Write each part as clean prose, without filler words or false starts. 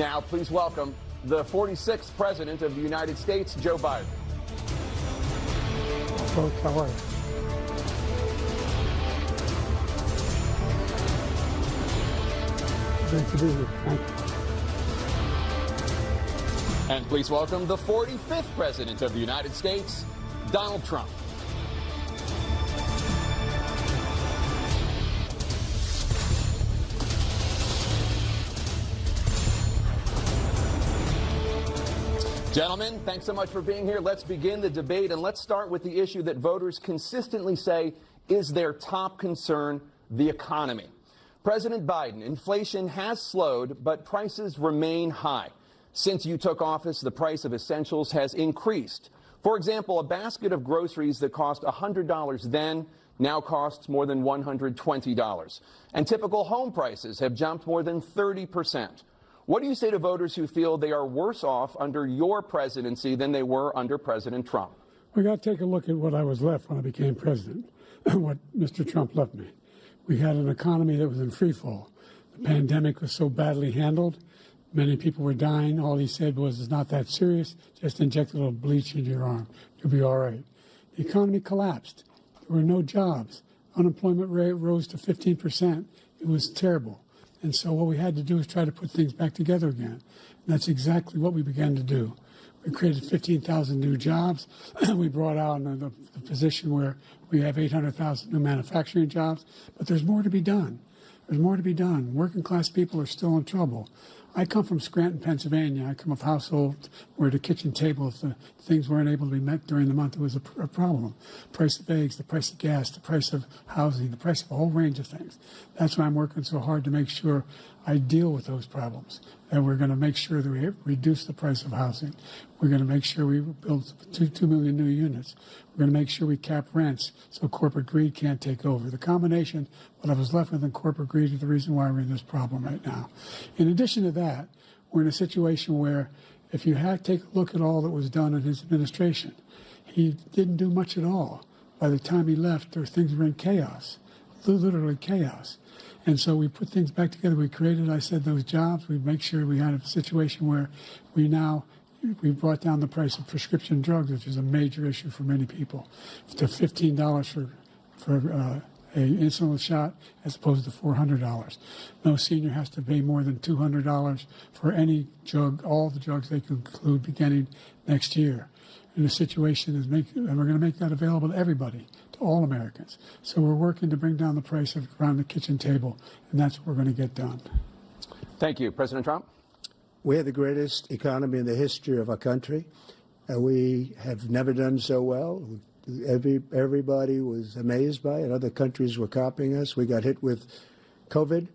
Now, please welcome the 46th President of the United States, Joe Biden. Folks, how are you? Great to be here. Thank you. And please welcome the 45th President of the United States, Donald Trump. Gentlemen, thanks so much for being here. Let's begin the debate, and let's start with the issue that voters consistently say is their top concern, the economy. President Biden, inflation has slowed, but prices remain high. Since you took office, the price of essentials has increased. For example, a basket of groceries that cost $100 then now costs more than $120. And typical home prices have jumped more than 30%. What do you say to voters who feel they are worse off under your presidency than they were under President Trump? We got to take a look at what I was left when I became president, what Mr. Trump left me. We had an economy that was in free fall. The pandemic was so badly handled. Many people were dying. All he said was, it's not that serious. Just inject a little bleach into your arm. You'll be all right. The economy collapsed. There were no jobs. Unemployment rate rose to 15%. It was terrible. And so what we had to do is try to put things back together again. And that's exactly what we began to do. We created 15,000 new jobs. We brought out the position where we have 800,000 new manufacturing jobs. But there's more to be done. There's more to be done. Working class people are still in trouble. I come from Scranton, Pennsylvania. I come from a household where the kitchen table, if the things weren't able to be met during the month, it was a problem. The price of eggs, the price of gas, the price of housing, the price of a whole range of things. That's why I'm working so hard to make sure I deal with those problems. And we're going to make sure that we reduce the price of housing. We're going to make sure we build 2 million new units. We're going to make sure we cap rents so corporate greed can't take over. The combination, what I was left with in corporate greed, is the reason why we're in this problem right now. In addition to that, we're in a situation where if you take a look at all that was done in his administration, he didn't do much at all. By the time he left, things were in chaos, literally chaos. And so we put things back together. We created, I said, those jobs. We make sure we had a situation where we brought down the price of prescription drugs, which is a major issue for many people, to $15 for an insulin shot as opposed to $400. No senior has to pay more than $200 for any drug, all the drugs they can include beginning next year. And the situation is and we're going to make that available to everybody, to all Americans. So we're working to bring down the price around the kitchen table, and that's what we're going to get done. Thank you. President Trump? We have the greatest economy in the history of our country. We have never done so well. Everybody was amazed by it. Other countries were copying us. We got hit with COVID,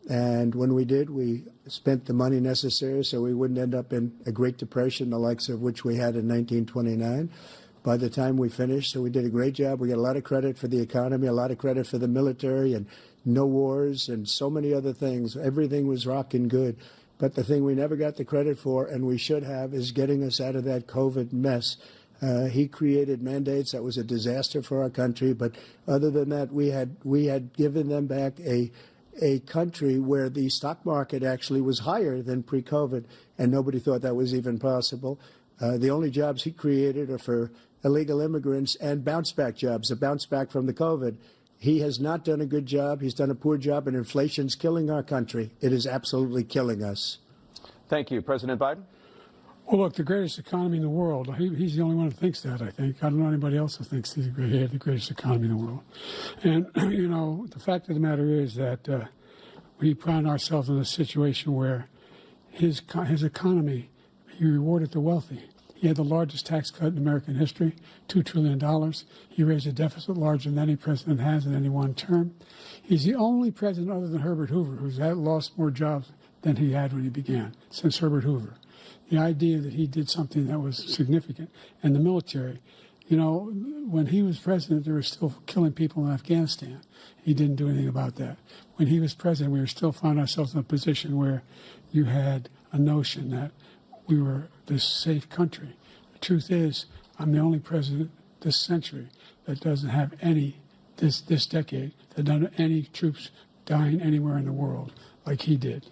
and when we did, we spent the money necessary so we wouldn't end up in a Great Depression, the likes of which we had in 1929. By the time we finished, so we did a great job. We got a lot of credit for the economy, a lot of credit for the military, and no wars, and so many other things. Everything was rocking good. But the thing we never got the credit for, and we should have, is getting us out of that COVID mess. He created mandates that was a disaster for our country. But other than that, we had given them back a country where the stock market actually was higher than pre-COVID, and nobody thought that was even possible. The only jobs he created are for illegal immigrants and bounce-back jobs, a bounce-back from the COVID. He has not done a good job. He's done a poor job, and inflation's killing our country. It is absolutely killing us. Thank you. President Biden? Well, look, the greatest economy in the world, he's the only one who thinks that, I think. I don't know anybody else who thinks he had the greatest economy in the world. And, you know, the fact of the matter is that we found ourselves in a situation where his economy, he rewarded the wealthy. He had the largest tax cut in American history, $2 trillion. He raised a deficit larger than any president has in any one term. He's the only president other than Herbert Hoover who's lost more jobs than he had when he began, since Herbert Hoover. The idea that he did something that was significant. And the military, you know, when he was president, they were still killing people in Afghanistan. He didn't do anything about that. When he was president, we were still finding ourselves in a position where you had a notion that we were this safe country. The truth is, I'm the only president this century that doesn't have this decade, that doesn't have any troops dying anywhere in the world like he did.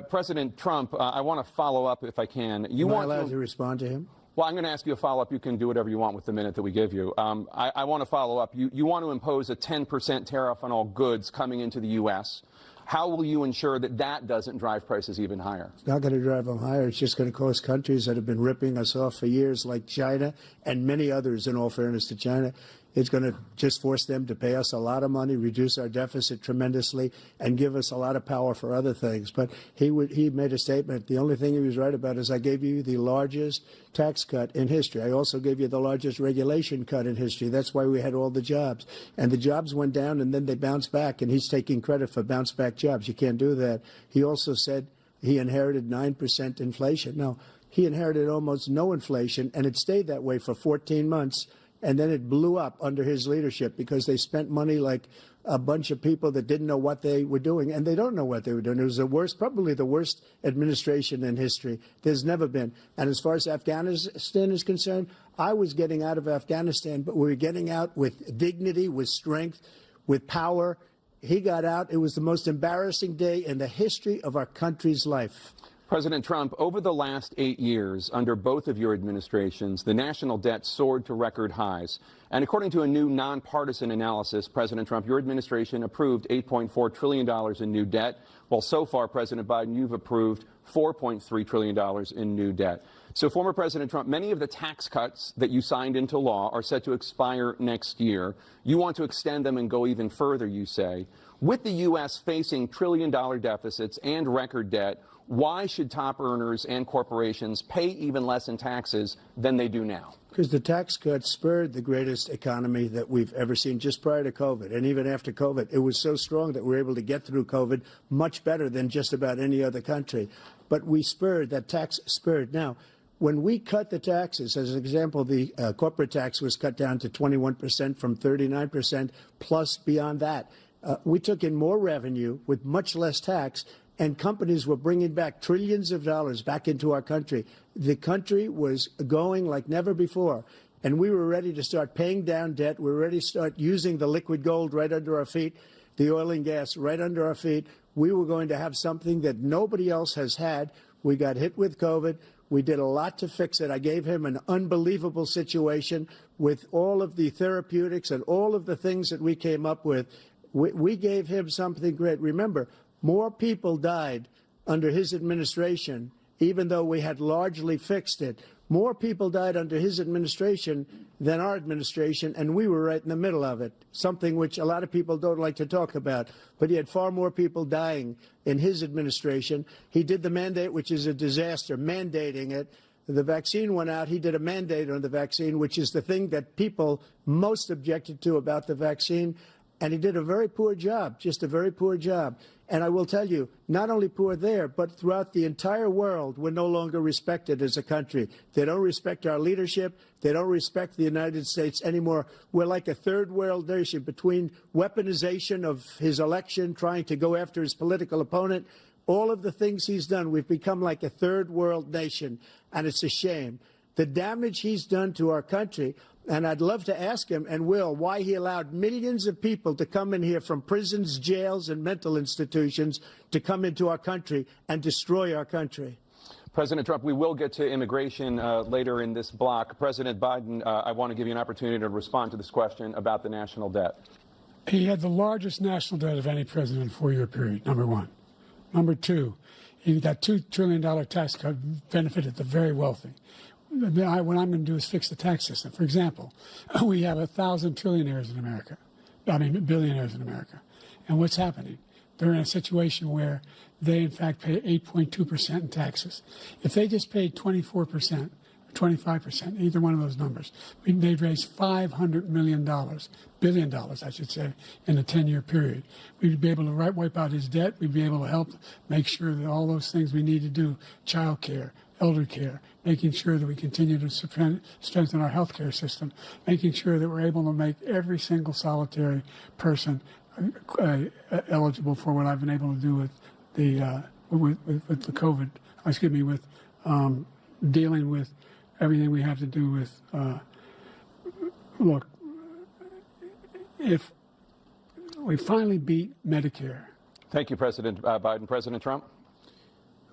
President Trump, I want to follow up if I can. Am I allowed to respond to him? Well, I'm going to ask you a follow-up. You can do whatever you want with the minute that we give you. I want to follow up. You want to impose a 10% tariff on all goods coming into the U.S. How will you ensure that that doesn't drive prices even higher? It's not going to drive them higher. It's just going to cost countries that have been ripping us off for years, like China and many others, in all fairness to China. It's going to just force them to pay us a lot of money, reduce our deficit tremendously, and give us a lot of power for other things. But he made a statement. The only thing he was right about is I gave you the largest tax cut in history. I also gave you the largest regulation cut in history. That's why we had all the jobs. And the jobs went down, and then they bounced back, and he's taking credit for bounce-back jobs. You can't do that. He also said he inherited 9% inflation. No, he inherited almost no inflation, and it stayed that way for 14 months. And then it blew up under his leadership because they spent money like a bunch of people that didn't know what they were doing. And they don't know what they were doing. It was the worst, probably the worst administration in history. There's never been. And as far as Afghanistan is concerned, I was getting out of Afghanistan, but we were getting out with dignity, with strength, with power. He got out. It was the most embarrassing day in the history of our country's life. President Trump, over the last 8 years, under both of your administrations, the national debt soared to record highs. And according to a new nonpartisan analysis, President Trump, your administration approved $8.4 trillion in new debt, while so far, President Biden, you've approved $4.3 trillion in new debt. So, former President Trump, many of the tax cuts that you signed into law are set to expire next year. You want to extend them and go even further, you say. With the U.S. facing trillion-dollar deficits and record debt, why should top earners and corporations pay even less in taxes than they do now? Because the tax cuts spurred the greatest economy that we've ever seen just prior to COVID. And even after COVID, it was so strong that we were able to get through COVID much better than just about any other country. But we spurred, that tax spurred. Now, when we cut the taxes, as an example, the corporate tax was cut down to 21% from 39%, plus beyond that. We took in more revenue with much less tax, and companies were bringing back trillions of dollars back into our country. The country was going like never before, and we were ready to start paying down debt. We were ready to start using the liquid gold right under our feet, the oil and gas right under our feet. We were going to have something that nobody else has had. We got hit with COVID. We did a lot to fix it. I gave him an unbelievable situation with all of the therapeutics and all of the things that we came up with. We gave him something great. Remember, more people died under his administration, even though we had largely fixed it. More people died under his administration than our administration, and we were right in the middle of it, something which a lot of people don't like to talk about. But he had far more people dying in his administration. He did the mandate, which is a disaster, mandating it. The vaccine went out. He did a mandate on the vaccine, which is the thing that people most objected to about the vaccine. And he did a very poor job, just a very poor job. And I will tell you, not only poor there, but throughout the entire world, we're no longer respected as a country. They don't respect our leadership. They don't respect the United States anymore. We're like a third world nation between weaponization of his election, trying to go after his political opponent, all of the things he's done. We've become like a third world nation, and it's a shame. The damage he's done to our country. And I'd love to ask him, and will, why he allowed millions of people to come in here from prisons, jails, and mental institutions to come into our country and destroy our country. President Trump, we will get to immigration later in this block. President Biden, I want to give you an opportunity to respond to this question about the national debt. He had the largest national debt of any president in a four-year period, number one. Number two, that $2 trillion tax cut benefited the very wealthy. What I'm going to do is fix the tax system. For example, we have 1,000 trillionaires in America. Billionaires in America. And what's happening? They're in a situation where they, in fact, pay 8.2% in taxes. If they just paid 24%, 25%, either one of those numbers, they'd raise $500 million, billion dollars, I should say, in a 10-year period. We'd be able to wipe out his debt. We'd be able to help make sure that all those things we need to do, child care, elder care, making sure that we continue to strengthen our health care system, making sure that we're able to make every single solitary person eligible for what I've been able to do with the COVID, with dealing with everything we have to do with, look, if we finally beat Medicare. Thank you, President Biden. President Trump?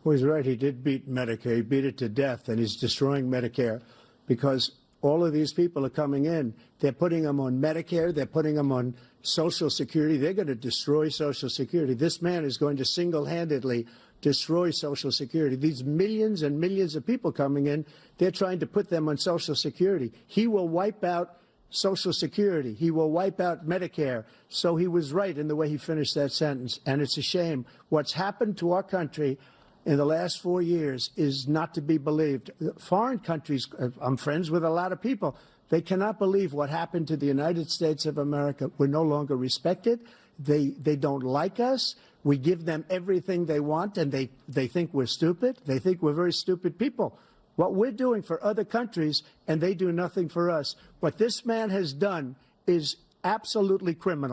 Well, he's right. He did beat Medicare. He beat it to death, and he's destroying Medicare because all of these people are coming in. They're putting them on Medicare. They're putting them on Social Security. They're going to destroy Social Security. This man is going to single-handedly destroy Social Security. These millions and millions of people coming in, they're trying to put them on Social Security. He will wipe out Social Security. He will wipe out Medicare. So he was right in the way he finished that sentence. And it's a shame. What's happened to our country in the last 4 years is not to be believed. Foreign countries, I'm friends with a lot of people, they cannot believe what happened to the United States of America. We're no longer respected. They don't like us. We give them everything they want, and they think we're stupid. They think we're very stupid people. What we're doing for other countries, and they do nothing for us. What this man has done is absolutely criminal.